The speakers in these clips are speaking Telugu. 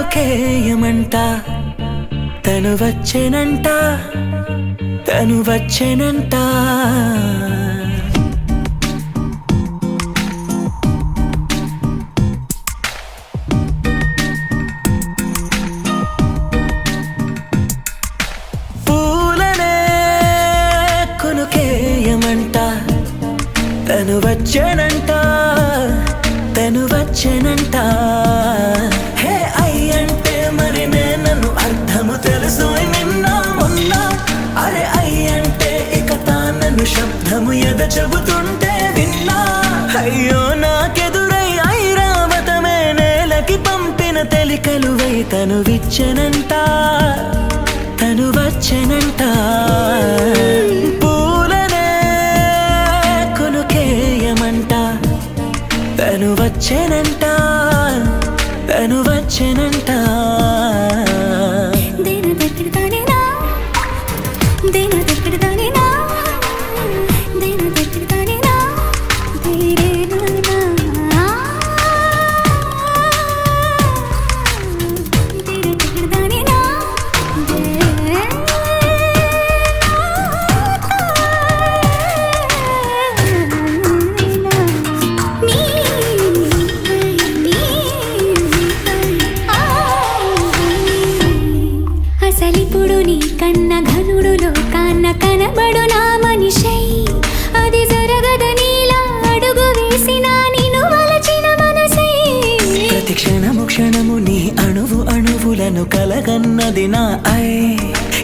కొనుకేయమంట తను వచ్చేనంట తను వచ్చేనంట పూలనే కొనుకేయమంట తను వచ్చేనంట తను వచ్చేనంట హే అయ్యంటే మరి నన్ను అర్థము తెలుసు నిన్న మొన్న అరే అయ్యంటే ఇక తానను శబ్దము ఎద చెబుతుంటే విన్నా అయ్యో నాకెదురై ఐరావతమే నేలకి పంపిన తెలికలువై తను విచ్చెనంట తను వచ్చెనంట పూలనే కొనుకేయమంట తను వచ్చెనంట తను వచ్చెనంట అసలిప్పుడు నీ కన్న ఘనుడులో కాన్న కనబడు నా మనిషై అది జరగదనిలా అడుగు వేసినా నిన్ను వలచిన మనసై ప్రతి క్షణము క్షణము నీ అణువు అణువులను కలగన్నది నా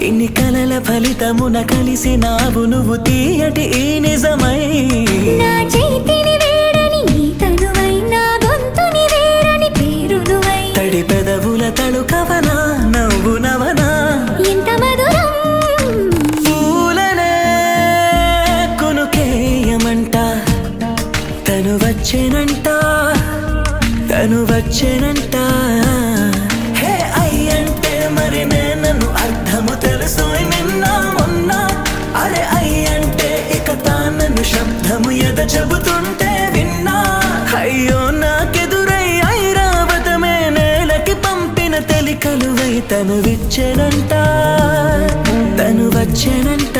ఇన్ని కలల ఫలితమున కలిసినావు నువ్వు తీయటి ఈ నిజమై నా చేతిని వేడని నీ తనువై నా గొంతుని వేరని పేరు నువ్వై తడి పెదవుల తళుకవనా నవ్వు నవనా ఎంత మధురం పూలనే కొనుకేయమంట తను వచ్చేనంట తను వచ్చేనంట హే అయ్యంటే మరి నన్ను అర్థము తెలుసు నిన్న మొన్న అరే అయ్యంటే ఇక తానను శబ్దము ఎద చెబుతుంటే విన్నా అయ్యో నాకెదురై ఐరావతమే నేలకి పంపిన తెలికలువై తను విచ్చెనంట తను వచ్చెనంట